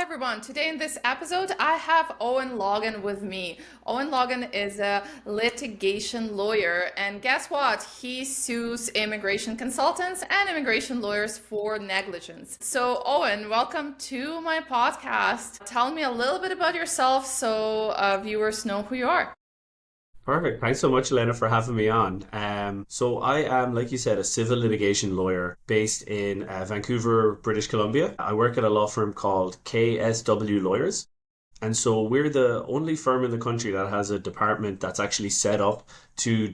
everyone. Today in this episode, I have Owen Logan with me. Owen Logan is a litigation lawyer, and guess what? He sues immigration consultants and immigration lawyers for negligence. So, Owen, welcome to my podcast. Tell me a little bit about yourself so viewers know who you are. Perfect. Thanks so much, Elena, for having me on. So I am, like you said, a civil litigation lawyer based in Vancouver, British Columbia. I work at a law firm called KSW Lawyers. And so we're the only firm in the country that has a department that's actually set up to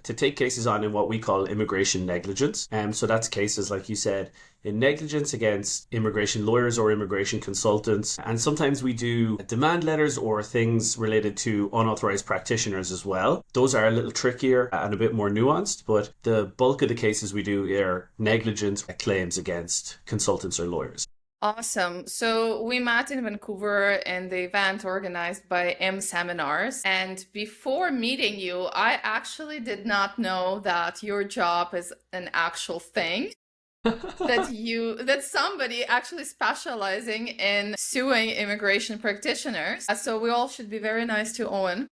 take cases on in what we call immigration negligence. So that's cases, like you said, in negligence against immigration lawyers or immigration consultants. And sometimes we do demand letters or things related to unauthorized practitioners as well. Those are a little trickier and a bit more nuanced, but the bulk of the cases we do are negligence claims against consultants or lawyers. Awesome. So we met in Vancouver in the event organized by M Seminars. And before meeting you, I actually did not know that your job is an actual thing. That somebody actually specializing in suing immigration practitioners. So we all should be very nice to Owen.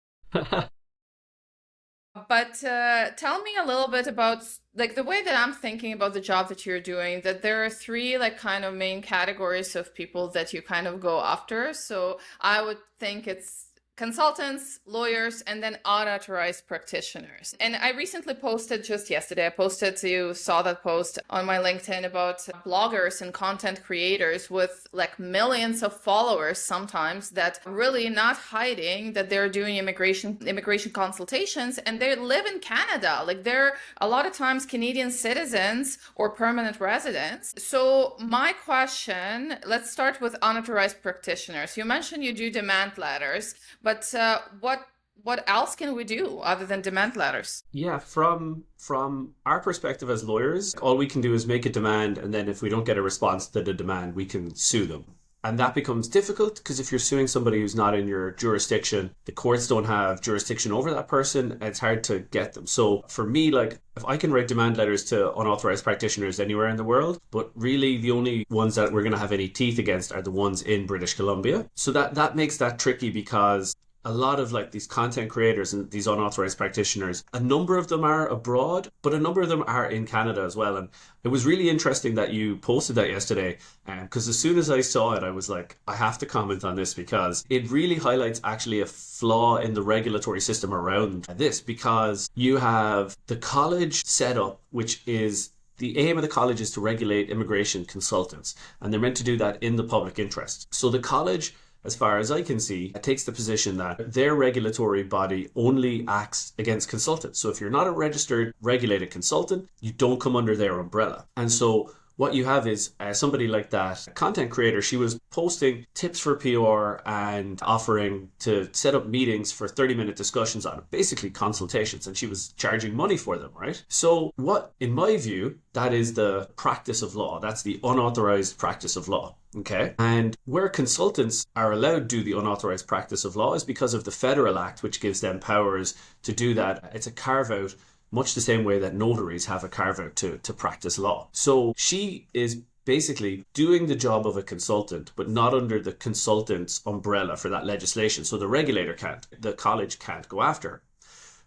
But tell me a little bit about like the way that I'm thinking about the job that you're doing, that there are three like kind of main categories of people that you kind of go after. So I would think it's consultants, lawyers, and then unauthorized practitioners. And I recently posted just yesterday, you saw that post on my LinkedIn about bloggers and content creators with like millions of followers sometimes that really not hiding that they're doing immigration consultations and they live in Canada. Like they're a lot of times Canadian citizens or permanent residents. So my question, let's start with unauthorized practitioners. You mentioned you do demand letters. But what else can we do other than demand letters? Yeah, from our perspective as lawyers, all we can do is make a demand, and then if we don't get a response to the demand, we can sue them. And that becomes difficult because if you're suing somebody who's not in your jurisdiction, the courts don't have jurisdiction over that person, and it's hard to get them. So for me, like if I can write demand letters to unauthorized practitioners anywhere in the world, but really the only ones that we're going to have any teeth against are the ones in British Columbia. So that makes that tricky because a lot of like these content creators and these unauthorized practitioners, a number of them are abroad, but a number of them are in Canada as well. And it was really interesting that you posted that yesterday, because as soon as I saw it, I was like, I have to comment on this because it really highlights actually a flaw in the regulatory system around this, because you have the college setup, which is the aim of the college is to regulate immigration consultants, and they're meant to do that in the public interest. So the college, as far as I can see, takes the position that their regulatory body only acts against consultants. So if you're not a registered regulated consultant, you don't come under their umbrella. And so what you have is somebody like that content creator. She was posting tips for PR and offering to set up meetings for 30-minute discussions on it, basically consultations, and she was charging money for them, right? So what, in my view, that is the practice of law. That's the unauthorized practice of law. Okay. And where consultants are allowed to do the unauthorized practice of law is because of the Federal Act, which gives them powers to do that. It's a carve out, much the same way that notaries have a carve out to practice law. So she is basically doing the job of a consultant, but not under the consultant's umbrella for that legislation. So the regulator can't, the college can't go after her.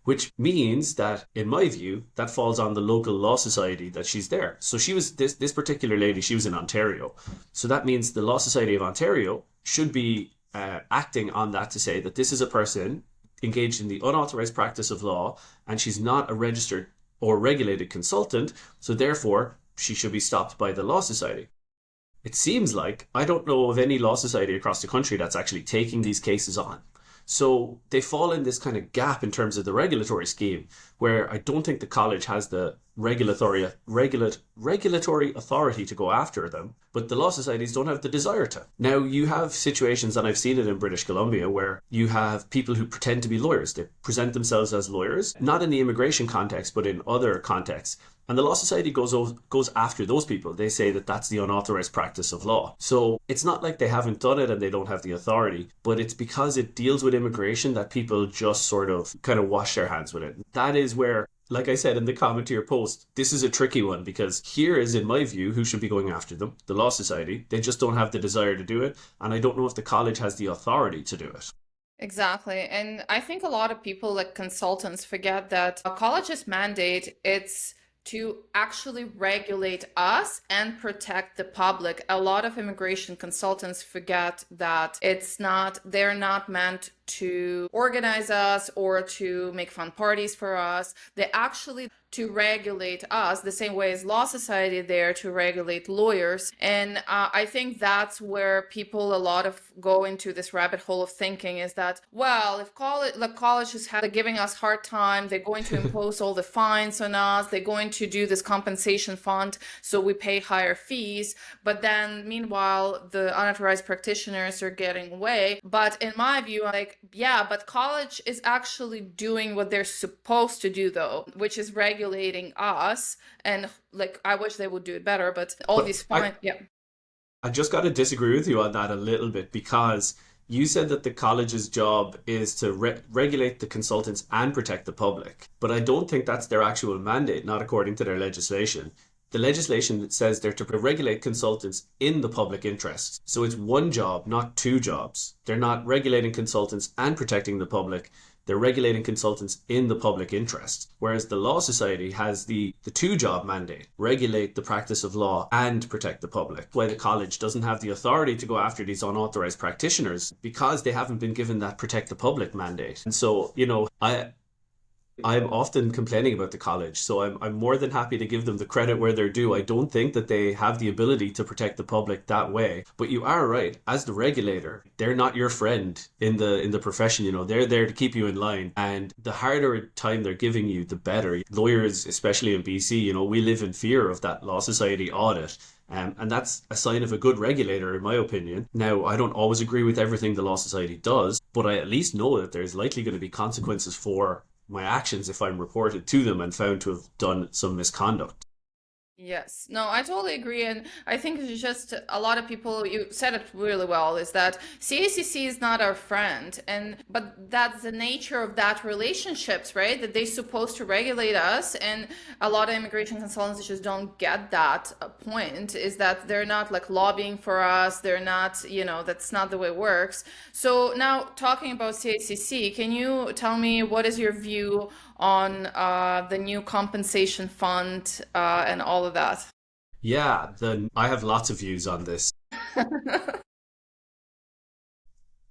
Which means that, in my view, that falls on the local law society that she's there. So she was, this particular lady, she was in Ontario. So that means the Law Society of Ontario should be acting on that to say that this is a person engaged in the unauthorized practice of law, and she's not a registered or regulated consultant. So therefore, she should be stopped by the Law Society. It seems like I don't know of any law society across the country that's actually taking these cases on. So they fall in this kind of gap in terms of the regulatory scheme, where I don't think the college has the regulatory authority to go after them, but the law societies don't have the desire to. Now you have situations, and I've seen it in British Columbia, where you have people who pretend to be lawyers. They present themselves as lawyers, not in the immigration context, but in other contexts. And the Law Society goes after those people. They say that that's the unauthorized practice of law. So it's not like they haven't done it and they don't have the authority, but it's because it deals with immigration that people just sort of kind of wash their hands with it. That is where like I said in the comment to your post, this is a tricky one because here is, in my view, who should be going after them: the Law Society. They just don't have the desire to do it, and I don't know if the college has the authority to do it. Exactly. And I think a lot of people, like consultants, forget that a college's mandate, it's to actually regulate us and protect the public. A lot of immigration consultants forget that they're not meant to organize us or to make fun parties for us. They actually to regulate us the same way as Law Society there to regulate lawyers. And I think that's where people a lot of go into this rabbit hole of thinking is that, well, if colleges have giving us hard time, they're going to impose all the fines on us, they're going to do this compensation fund so we pay higher fees. But then meanwhile, the unauthorized practitioners are getting away. But in my view, like, yeah, but college is actually doing what they're supposed to do though, which is regulating us. And like, I wish they would do it better, but all But these fine, yeah. I just got to disagree with you on that a little bit because you said that the college's job is to regulate the consultants and protect the public. But I don't think that's their actual mandate, not according to their legislation. The legislation says they're to regulate consultants in the public interest. So it's one job, not two jobs. They're not regulating consultants and protecting the public. They're regulating consultants in the public interest. Whereas the Law Society has the two-job mandate: regulate the practice of law and protect the public. Why the college doesn't have the authority to go after these unauthorized practitioners, because they haven't been given that protect the public mandate. And so, I'm often complaining about the college, so I'm more than happy to give them the credit where they're due. I don't think that they have the ability to protect the public that way. But you are right, as the regulator, they're not your friend in the profession. They're there to keep you in line, and the harder time they're giving you, the better. Lawyers, especially in BC, we live in fear of that Law Society audit. And that's a sign of a good regulator, in my opinion. Now, I don't always agree with everything the Law Society does, but I at least know that there's likely going to be consequences for my actions if I'm reported to them and found to have done some misconduct. Yes, no, I totally agree. And I think it's just a lot of people, you said it really well, is that CACC is not our friend. But that's the nature of that relationships, right? That they're supposed to regulate us. And a lot of immigration consultants just don't get that point, is that they're not like lobbying for us. They're not, that's not the way it works. So now talking about CACC, can you tell me what is your view on the new compensation fund and all of that? Yeah, I have lots of views on this.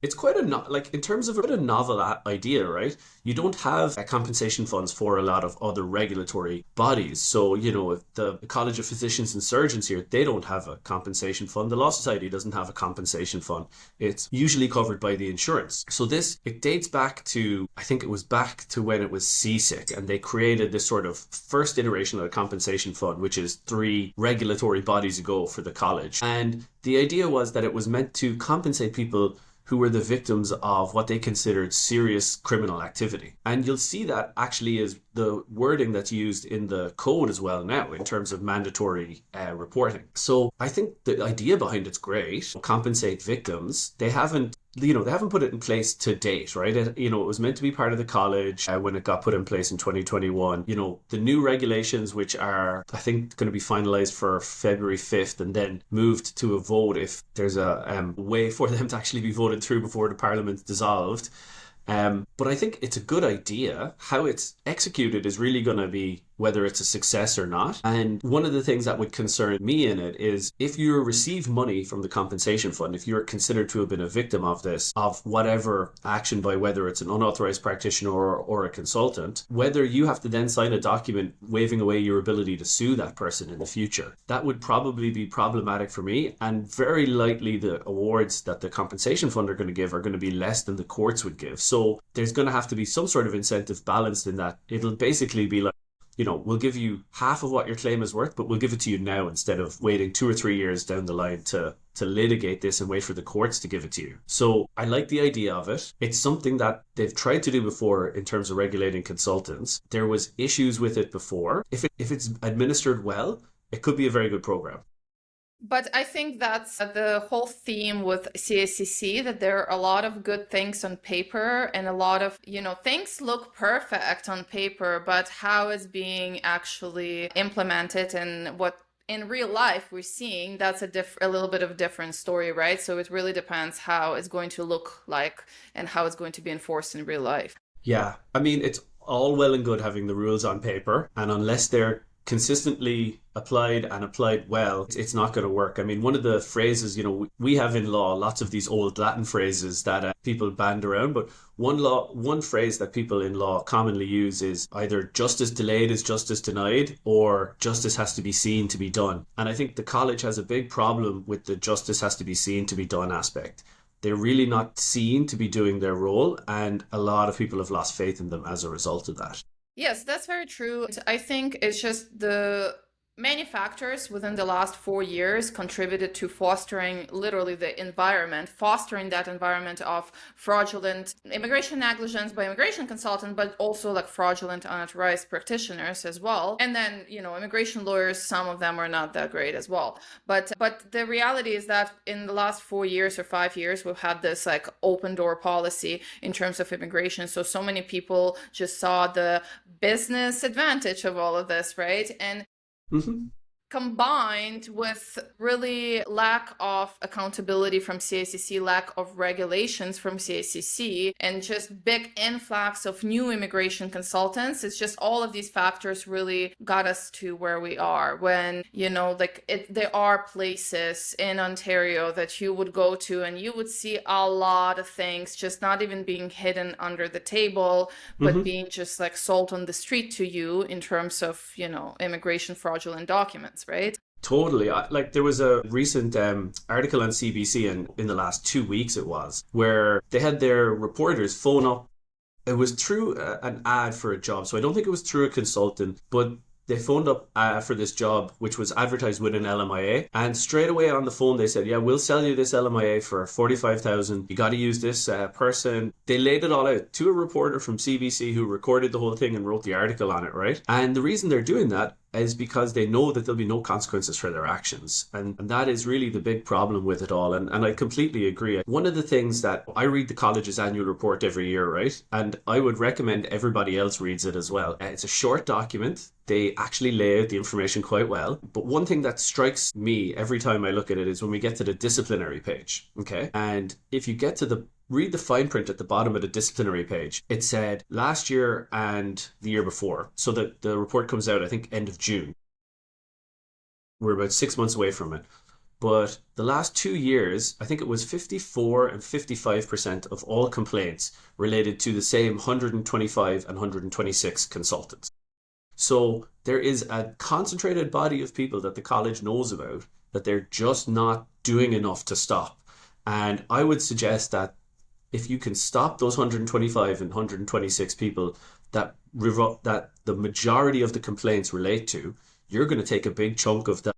It's quite in terms of a novel idea, right? You don't have compensation funds for a lot of other regulatory bodies. So, if the College of Physicians and Surgeons here, they don't have a compensation fund. The Law Society doesn't have a compensation fund. It's usually covered by the insurance. So it dates back to, I think it was back to when it was CSIC, and they created this sort of first iteration of a compensation fund, which is 3 regulatory bodies ago for the college. And the idea was that it was meant to compensate people who were the victims of what they considered serious criminal activity. And you'll see that actually is the wording that's used in the code as well now in terms of mandatory reporting. So I think the idea behind it's great. Compensate victims. They haven't put it in place to date, right? It was meant to be part of the college when it got put in place in 2021. The new regulations, which are, I think, going to be finalized for February 5th and then moved to a vote if there's a way for them to actually be voted through before the parliament's dissolved. But I think it's a good idea. How it's executed is really going to be whether it's a success or not. And one of the things that would concern me in it is if you receive money from the compensation fund, if you're considered to have been a victim of this, of whatever action by whether it's an unauthorized practitioner or a consultant, whether you have to then sign a document waiving away your ability to sue that person in the future. That would probably be problematic for me, and very likely the awards that the compensation fund are going to give are going to be less than the courts would give. So there's going to have to be some sort of incentive balanced in that. It'll basically be like, we'll give you half of what your claim is worth, but we'll give it to you now instead of waiting 2 or 3 years down the line to litigate this and wait for the courts to give it to you. So I like the idea of it. It's something that they've tried to do before in terms of regulating consultants. There was issues with it before. If it's administered well, it could be a very good program. But I think that's the whole theme with CACC, that there are a lot of good things on paper and a lot of, things look perfect on paper, but how it's being actually implemented and what in real life we're seeing, that's a little bit of a different story, right? So it really depends how it's going to look like and how it's going to be enforced in real life. Yeah, I mean, it's all well and good having the rules on paper, and unless they're consistently applied and applied well, it's not going to work. I mean, one of the phrases, we have in law lots of these old Latin phrases that people band around, but one phrase that people in law commonly use is either justice delayed is justice denied, or justice has to be seen to be done. And I think the college has a big problem with the justice has to be seen to be done aspect. They're really not seen to be doing their role, and a lot of people have lost faith in them as a result of that. Yes, that's very true. I think it's just the manufacturers within the last 4 years contributed to fostering literally the environment, fostering that environment of fraudulent immigration negligence by immigration consultant, but also like fraudulent unauthorized practitioners as well. And then, immigration lawyers, some of them are not that great as well. But the reality is that in the last 4 years or 5 years, we've had this like open door policy in terms of immigration. So many people just saw the business advantage of all of this, right? And Hmm. combined with really lack of accountability from CACC, lack of regulations from CACC, and just big influx of new immigration consultants, it's just all of these factors really got us to where we are. When, there are places in Ontario that you would go to and you would see a lot of things just not even being hidden under the table, but Hmm. being just like sold on the street to you in terms of, immigration fraudulent documents, right? Totally. Like there was a recent article on CBC, and in the last 2 weeks it was, where they had their reporters phone up. It was through an ad for a job, so I don't think it was through a consultant, but they phoned up for this job, which was advertised with an LMIA, and straight away on the phone they said, "Yeah, we'll sell you this LMIA for 45,000. You got to use this person." They laid it all out to a reporter from CBC who recorded the whole thing and wrote the article on it, right? And the reason they're doing that is because they know that there'll be no consequences for their actions. And that is really the big problem with it all. And I completely agree. One of the things that I read the college's annual report every year, right? And I would recommend everybody else reads it as well. It's a short document. They actually lay out the information quite well. But one thing that strikes me every time I look at it is when we get to the disciplinary page. Okay. And if you get to read the fine print at the bottom of the disciplinary page. It said last year and the year before. So the report comes out, I think, end of June. We're about 6 months away from it. But the last 2 years, I think it was 54 and 55% of all complaints related to the same 125 and 126 consultants. So there is a concentrated body of people that the college knows about that they're just not doing enough to stop. And I would suggest that if you can stop those 125 and 126 people that the majority of the complaints relate to, you're going to take a big chunk of that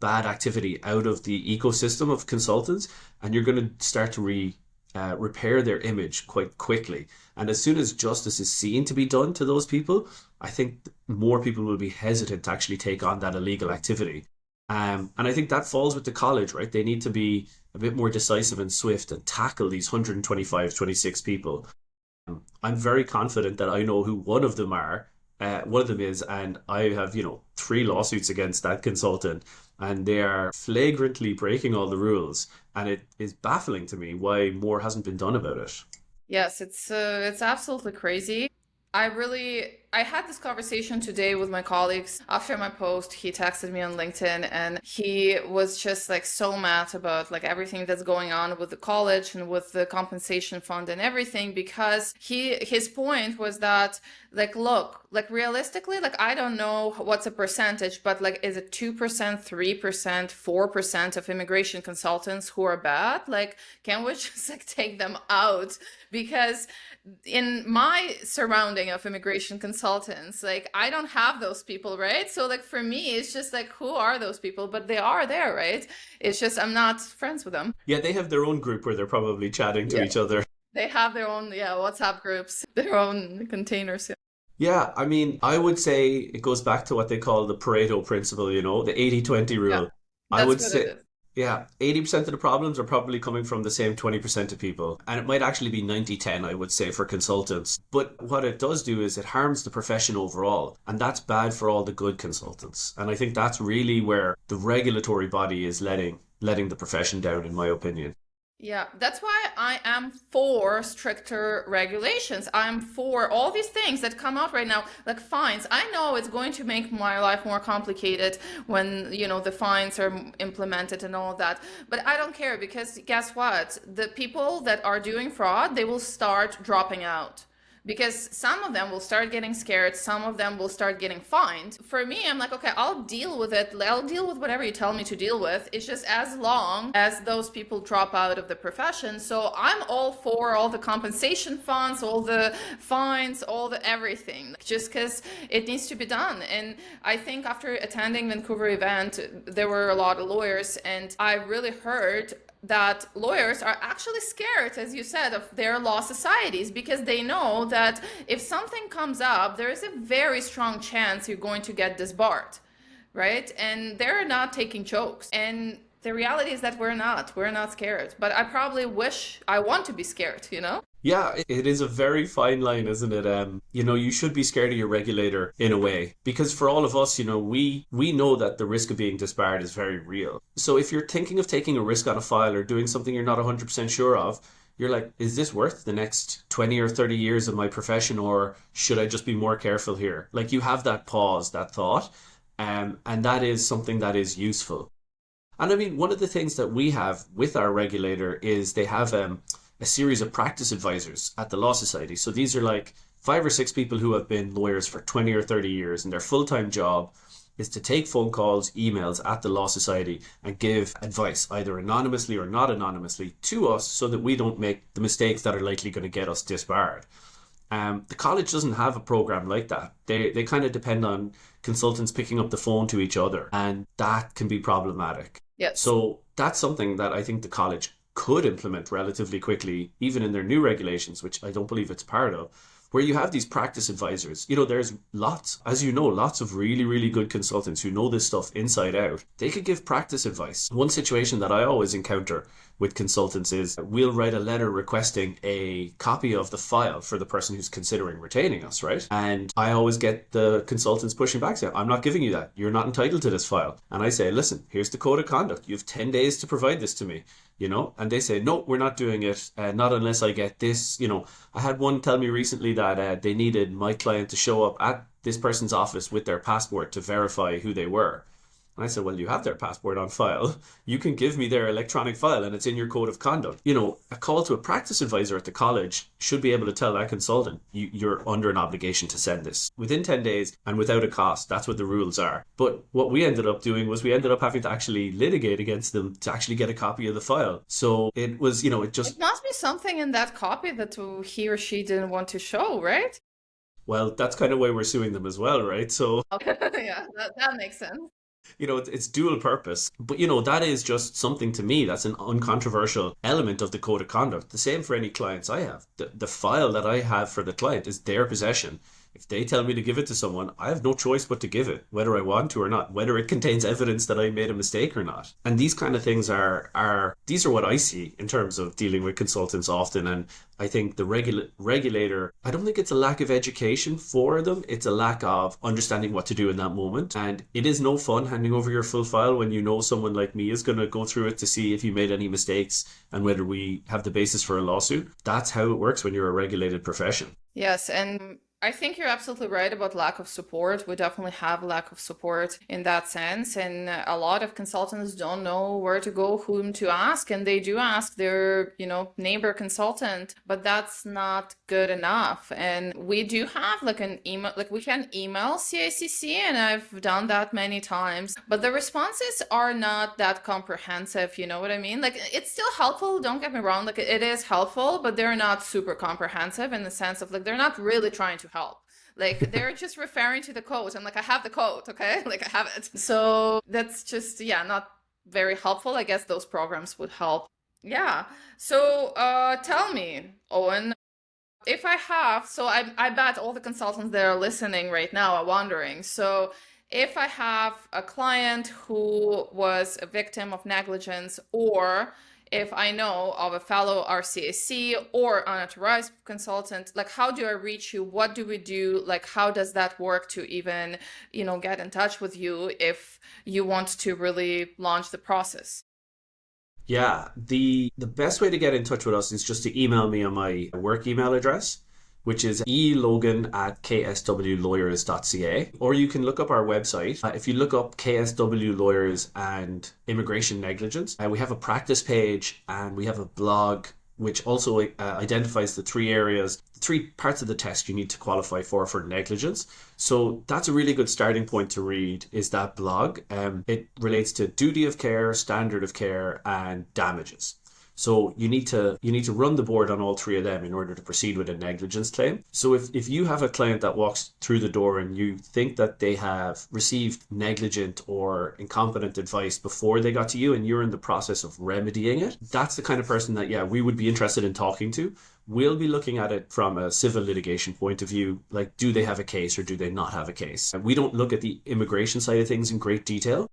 bad activity out of the ecosystem of consultants, and you're going to start to repair their image quite quickly. And as soon as justice is seen to be done to those people, I think more people will be hesitant to actually take on that illegal activity. And I think that falls with the college, right? They need to be a bit more decisive and swift and tackle these 125, 26 people. I'm very confident that I know who one of them is, and I have, 3 lawsuits against that consultant, and they are flagrantly breaking all the rules. And it is baffling to me why more hasn't been done about it. Yes, it's absolutely crazy. I had this conversation today with my colleagues after my post. He texted me on LinkedIn and he was just like so mad about like everything that's going on with the college and with the compensation fund and everything, because his point was that like, look, like realistically, like I don't know what's a percentage, but like is it 2%, 3%, 4% of immigration consultants who are bad? Like, can we just like take them out? Because in my surrounding of immigration consultants, like I don't have those people, right? So like for me, it's just like, who are those people? But they are there, right? It's just I'm not friends with them. Yeah, they have their own group where they're probably chatting to Yeah. each other. They have their own, yeah, WhatsApp groups, their own containers. Yeah, I mean, I would say it goes back to what they call the Pareto principle, the 80-20 Yeah. rule. I That's would what it say, is. yeah, 80% of the problems are probably coming from the same 20% of people. And it might actually be 90-10, I would say, for consultants. But what it does do is it harms the profession overall. And that's bad for all the good consultants. And I think that's really where the regulatory body is letting the profession down, in my opinion. Yeah, that's why I am for stricter regulations. I'm for all these things that come out right now, like fines. I know it's going to make my life more complicated when, the fines are implemented and all of that. But I don't care because guess what? The people that are doing fraud, they will start dropping out because some of them will start getting scared, some of them will start getting fined. For me, I'm like, okay, I'll deal with it. I'll deal with whatever you tell me to deal with. It's just as long as those people drop out of the profession. So I'm all for all the compensation funds, all the fines, all the everything, just because it needs to be done. And I think after attending Vancouver event, there were a lot of lawyers, and I really heard that lawyers are actually scared, as you said, of their law societies because they know that if something comes up, there is a very strong chance you're going to get disbarred, right? And they're not taking jokes. And the reality is that we're not scared. But I probably wish I want to be scared. Yeah, it is a very fine line, isn't it? You should be scared of your regulator in a way, because for all of us, we know that the risk of being disbarred is very real. So if you're thinking of taking a risk on a file or doing something you're not 100% sure of, you're like, is this worth the next 20 or 30 years of my profession, or should I just be more careful here? Like you have that pause, that thought, and that is something that is useful. And I mean, one of the things that we have with our regulator is they have a series of practice advisors at the Law Society. So these are like 5 or 6 people who have been lawyers for 20 or 30 years, and their full-time job is to take phone calls, emails at the Law Society and give advice, either anonymously or not anonymously, to us so that we don't make the mistakes that are likely going to get us disbarred. The college doesn't have a program like that. They kind of depend on consultants picking up the phone to each other, and that can be problematic. Yes. So that's something that I think the college could implement relatively quickly, even in their new regulations, which I don't believe it's part of, where you have these practice advisors. There's lots, as you know, lots of really, really good consultants who know this stuff inside out. They could give practice advice. One situation that I always encounter with consultants is we'll write a letter requesting a copy of the file for the person who's considering retaining us, right? And I always get the consultants pushing back, saying, I'm not giving you that. You're not entitled to this file. And I say, listen, here's the code of conduct. You have 10 days to provide this to me. And they say, no, we're not doing it, not unless I get this. I had one tell me recently that they needed my client to show up at this person's office with their passport to verify who they were. And I said, well, you have their passport on file. You can give me their electronic file and it's in your code of conduct. A call to a practice advisor at the college should be able to tell that consultant, you're under an obligation to send this within 10 days and without a cost. That's what the rules are. But what we ended up doing was we ended up having to actually litigate against them to actually get a copy of the file. So it was, it just, It must be something in that copy that he or she didn't want to show, right? well, that's kind of why we're suing them as well, right? So Okay. Yeah, that makes sense. it's dual purpose. But, that is just something to me that's an uncontroversial element of the code of conduct. The same for any clients I have. The file that I have for the client is their possession. If they tell me to give it to someone, I have no choice but to give it, whether I want to or not, whether it contains evidence that I made a mistake or not. And these kind of things these are what I see in terms of dealing with consultants often. And I think the regulator, I don't think it's a lack of education for them. It's a lack of understanding what to do in that moment. And it is no fun handing over your full file when you know someone like me is going to go through it to see if you made any mistakes and whether we have the basis for a lawsuit. That's how it works when you're a regulated profession. Yes, and I think you're absolutely right about lack of support. We definitely have lack of support in that sense. And a lot of consultants don't know where to go, whom to ask. And they do ask their, neighbor consultant, but that's not good enough. And we do have like an email, like we can email CICC, and I've done that many times, but the responses are not that comprehensive. You know what I mean? Like it's still helpful. Don't get me wrong. Like it is helpful, but they're not super comprehensive in the sense of like, they're not really trying to help. Like they're just referring to the code. I'm like, I have the code, okay? Like I have it. So that's just, yeah, not very helpful. I guess those programs would help. Yeah. So tell me, Owen, if I have, so I bet all the consultants that are listening right now are wondering. So if I have a client who was a victim of negligence, or if I know of a fellow RCIC or unauthorized consultant, like how do I reach you? What do we do? Like how does that work to even, get in touch with you if you want to really launch the process? Yeah, the best way to get in touch with us is just to email me on my work email address, which is elogan@kswlawyers.ca. Or you can look up our website. If you look up KSW Lawyers and Immigration Negligence, we have a practice page and we have a blog which also identifies the three areas, the three parts of the test you need to qualify for negligence. So that's a really good starting point to read is that blog. It relates to duty of care, standard of care, and damages. So you need to run the board on all three of them in order to proceed with a negligence claim. So if you have a client that walks through the door and you think that they have received negligent or incompetent advice before they got to you and you're in the process of remedying it, that's the kind of person that, yeah, we would be interested in talking to. We'll be looking at it from a civil litigation point of view, like do they have a case or do they not have a case? And we don't look at the immigration side of things in great detail.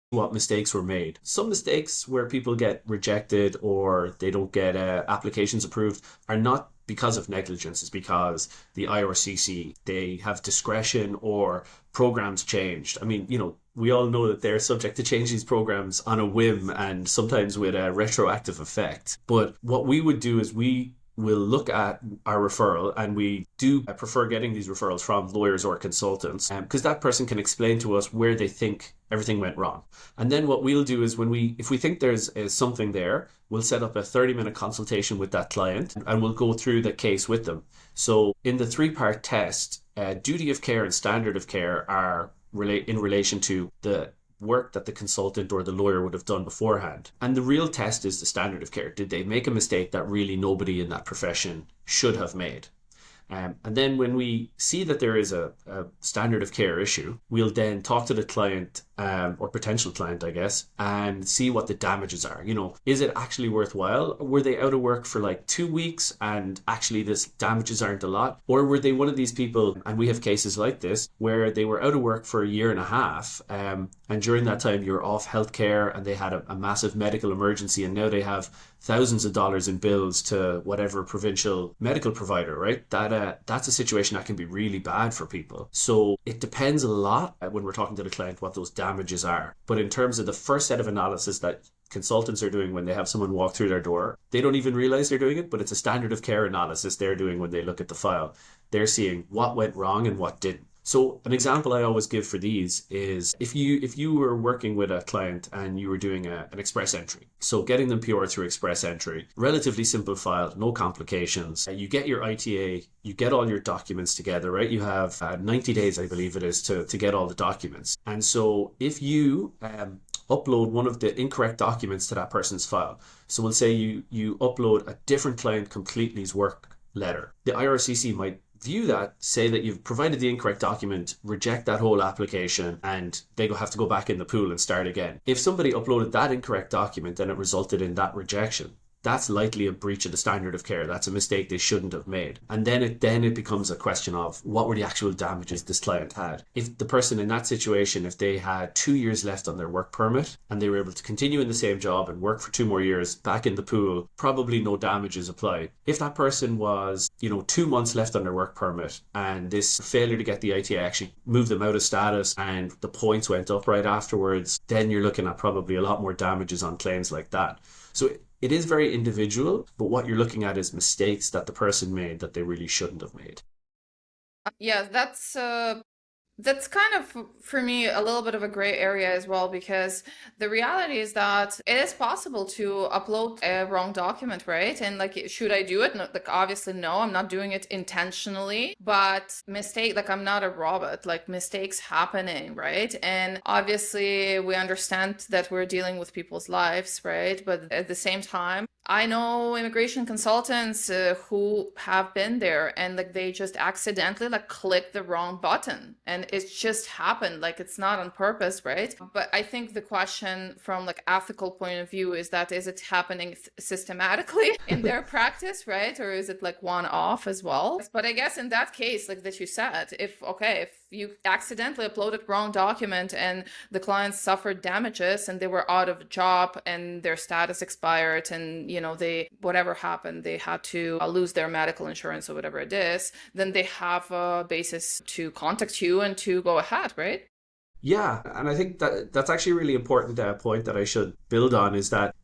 What mistakes were made. Some mistakes where people get rejected or they don't get applications approved are not because of negligence. It's because the IRCC, they have discretion or programs changed. I mean, we all know that they're subject to change these programs on a whim and sometimes with a retroactive effect. But what we would do is we will look at our referral, and we do prefer getting these referrals from lawyers or consultants because that person can explain to us where they think everything went wrong. And then what we'll do is if we think there's something there, we'll set up a 30-minute consultation with that client and we'll go through the case with them. So in the three-part test, duty of care and standard of care are in relation to the work that the consultant or the lawyer would have done beforehand. And the real test is the standard of care. Did they make a mistake that really nobody in that profession should have made? And then when we see that there is a standard of care issue, we'll then talk to the client or potential client, I guess, and see what the damages are. Is it actually worthwhile? Were they out of work for like 2 weeks and actually this damages aren't a lot? Or were they one of these people, and we have cases like this, where they were out of work for a year and a half and during that time you're off healthcare and they had a massive medical emergency and now they have thousands of dollars in bills to whatever provincial medical provider, right? That's a situation that can be really bad for people. So it depends a lot when we're talking to the client what those damages are. But in terms of the first set of analysis that consultants are doing when they have someone walk through their door, they don't even realize they're doing it, but it's a standard of care analysis they're doing when they look at the file. They're seeing what went wrong and what didn't. So an example I always give for these is if you were working with a client and you were doing an express entry, so getting them PR through express entry, relatively simple file, no complications. You get your ITA, you get all your documents together, right? You have 90 days, I believe it is, to get all the documents. And so if you upload one of the incorrect documents to that person's file, so we'll say you upload a different client completely's work letter, the IRCC might view that, say that you've provided the incorrect document, reject that whole application, and they have to go back in the pool and start again. If somebody uploaded that incorrect document and it resulted in that rejection, that's likely a breach of the standard of care. That's a mistake they shouldn't have made. And then it becomes a question of what were the actual damages this client had. If the person in that situation, if they had 2 years left on their work permit and they were able to continue in the same job and work for 2 more years back in the pool, probably no damages apply. If that person was, 2 months left on their work permit and this failure to get the ITA actually moved them out of status and the points went up right afterwards, then you're looking at probably a lot more damages on claims like that. So it is very individual, but what you're looking at is mistakes that the person made that they really shouldn't have made. Yeah, that's kind of for me a little bit of a gray area as well, because the reality is that it is possible to upload a wrong document, right? And like, should I do it? No, like, obviously, no, I'm not doing it intentionally, but I'm not a robot, like mistakes happening, right? And obviously we understand that we're dealing with people's lives, right? But at the same time, I know immigration consultants who have been there and like they just accidentally like click the wrong button and it's just happened, like it's not on purpose, right? But I think the question from like ethical point of view is it happening systematically in their practice, right? Or is it like one off as well? But I guess in that case, like that you said, if you accidentally uploaded wrong document and the client suffered damages and they were out of a job and their status expired and, they, whatever happened, they had to lose their medical insurance or whatever it is, then they have a basis to contact you and to go ahead, right? Yeah, and I think that that's actually a really important point that I should build on is that,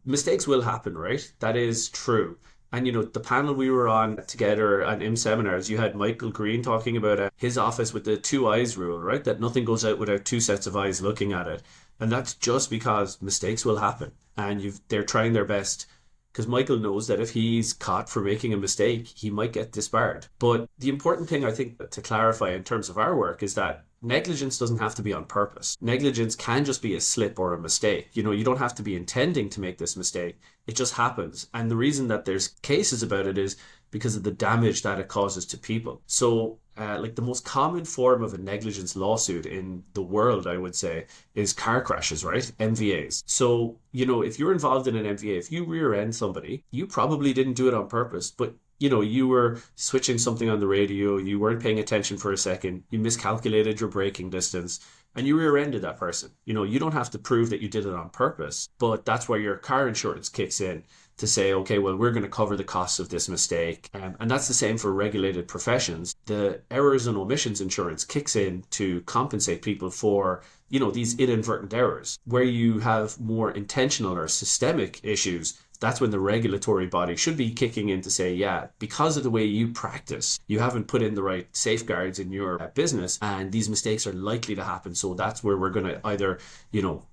mistakes will happen, right? That is true. And, the panel we were on together at IM seminars, you had Michael Green talking about his office with the 2 eyes rule, right? That nothing goes out without two sets of eyes looking at it. And that's just because mistakes will happen. And they're trying their best because Michael knows that if he's caught for making a mistake, he might get disbarred. But the important thing I think to clarify in terms of our work is that negligence doesn't have to be on purpose. Negligence can just be a slip or a mistake. You don't have to be intending to make this mistake. It just happens. And the reason that there's cases about it is because of the damage that it causes to people. So like the most common form of a negligence lawsuit in the world, I would say, is car crashes, right? MVAs. So, if you're involved in an MVA, if you rear end somebody, you probably didn't do it on purpose, but you were switching something on the radio, you weren't paying attention for a second, you miscalculated your braking distance, and you rear-ended that person. You don't have to prove that you did it on purpose, but that's where your car insurance kicks in to say, okay, well, we're going to cover the costs of this mistake. And that's the same for regulated professions. The errors and omissions insurance kicks in to compensate people for, these inadvertent errors. Where you have more intentional or systemic issues, that's when the regulatory body should be kicking in to say, yeah, because of the way you practice, you haven't put in the right safeguards in your business, and these mistakes are likely to happen. So that's where we're going to either,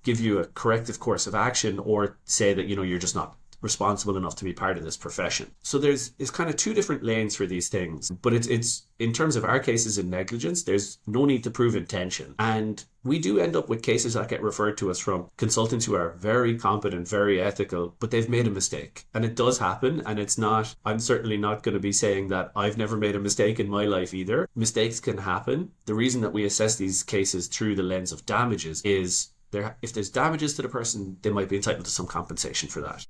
give you a corrective course of action or say that, you're just not responsible enough to be part of this profession. So there's kind of two different lanes for these things, but it's in terms of our cases in negligence, there's no need to prove intention. And we do end up with cases that get referred to us from consultants who are very competent, very ethical, but they've made a mistake. And it does happen. And I'm certainly not going to be saying that I've never made a mistake in my life either. Mistakes can happen. The reason that we assess these cases through the lens of damages is if there's damages to the person, they might be entitled to some compensation for that.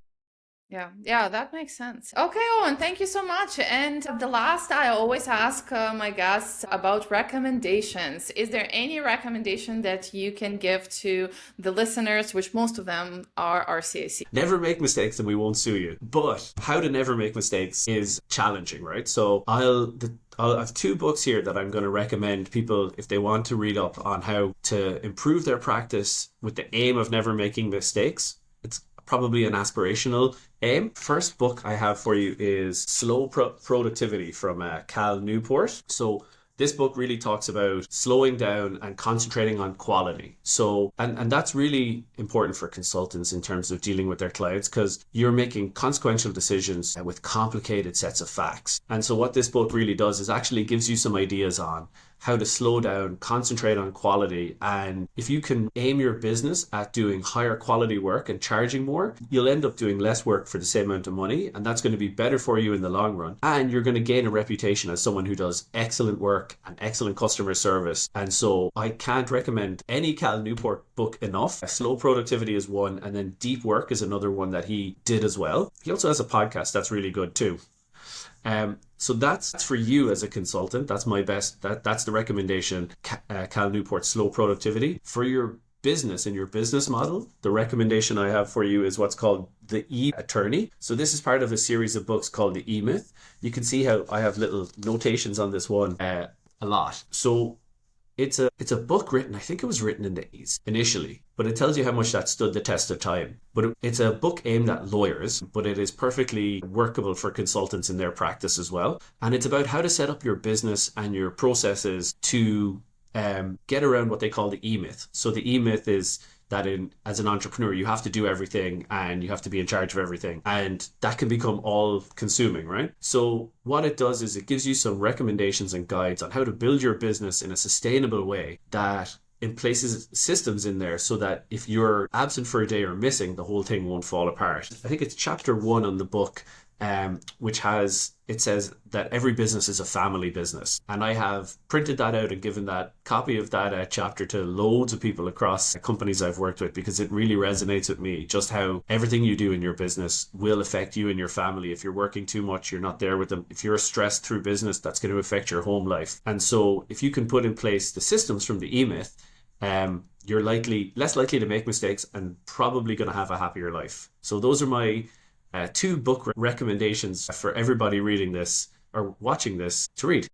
Yeah, that makes sense. Okay, Owen, thank you so much. And the last, I always ask my guests about recommendations. Is there any recommendation that you can give to the listeners, which most of them are RCIC? Never make mistakes and we won't sue you. But how to never make mistakes is challenging, right? So I have 2 books here that I'm going to recommend people if they want to read up on how to improve their practice with the aim of never making mistakes. It's probably an aspirational aim. First book I have for you is Slow Productivity from Cal Newport. So this book really talks about slowing down and concentrating on quality. So, and that's really important for consultants in terms of dealing with their clients because you're making consequential decisions with complicated sets of facts. And so what this book really does is actually gives you some ideas on how to slow down, concentrate on quality. And if you can aim your business at doing higher quality work and charging more, you'll end up doing less work for the same amount of money. And that's going to be better for you in the long run. And you're going to gain a reputation as someone who does excellent work and excellent customer service. And so I can't recommend any Cal Newport book enough. Slow Productivity is one, and then Deep Work is another one that he did as well. He also has a podcast that's really good too. So that's for you as a consultant. That's my best. That's the recommendation. Cal Newport Slow Productivity. For your business and your business model, the recommendation I have for you is what's called the E-Attorney. So this is part of a series of books called the E-Myth. You can see how I have little notations on this one a lot. So it's a book written, I think it was written in the 80s initially, but it tells you how much that stood the test of time. But it's a book aimed at lawyers, but it is perfectly workable for consultants in their practice as well. And it's about how to set up your business and your processes to get around what they call the E-Myth. So the E-Myth is that as an entrepreneur, you have to do everything and you have to be in charge of everything. And that can become all consuming, right? So what it does is it gives you some recommendations and guides on how to build your business in a sustainable way that in places systems in there so that if you're absent for a day or missing, the whole thing won't fall apart. I think it's chapter 1 on the book, which has it says that every business is a family business. And I have printed that out and given that copy of that chapter to loads of people across companies I've worked with, because it really resonates with me, just how everything you do in your business will affect you and your family. If you're working too much, you're not there with them. If you're stressed through business, that's going to affect your home life. And so if you can put in place the systems from the E-Myth, you're less likely to make mistakes and probably going to have a happier life. So those are my two book recommendations for everybody reading this or watching this to read.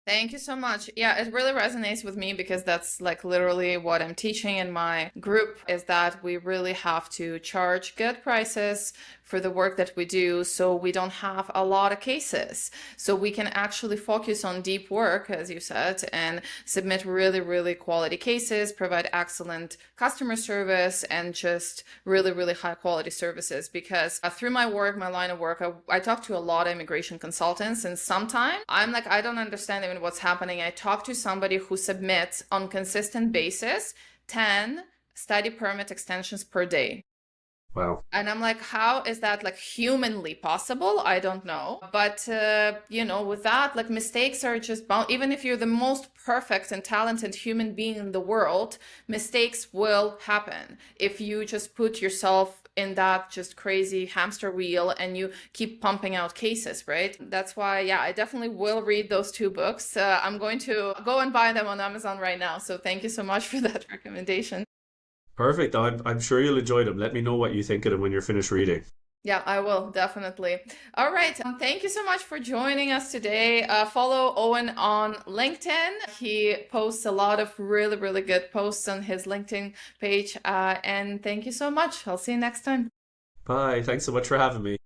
Thank you so much. Yeah, it really resonates with me because that's like literally what I'm teaching in my group, is that we really have to charge good prices for the work that we do, so we don't have a lot of cases. So we can actually focus on deep work, as you said, and submit really, really quality cases, provide excellent customer service, and just really, really high quality services. Because through my work, my line of work, I talk to a lot of immigration consultants, and sometimes I'm like, I don't understand even what's happening. I talk to somebody who submits on consistent basis 10 study permit extensions per day. Wow. And I'm like, how is that like humanly possible? I don't know. But, with that, like mistakes are just bound. Even if you're the most perfect and talented human being in the world, mistakes will happen if you just put yourself in that just crazy hamster wheel and you keep pumping out cases, right? That's why, yeah, I definitely will read those two books. I'm going to go and buy them on Amazon right now. So thank you so much for that recommendation. Perfect. I'm sure you'll enjoy them. Let me know what you think of them when you're finished reading. Yeah, I will definitely. All right. Thank you so much for joining us today. Follow Owen on LinkedIn. He posts a lot of really, really good posts on his LinkedIn page. And thank you so much. I'll see you next time. Bye. Thanks so much for having me.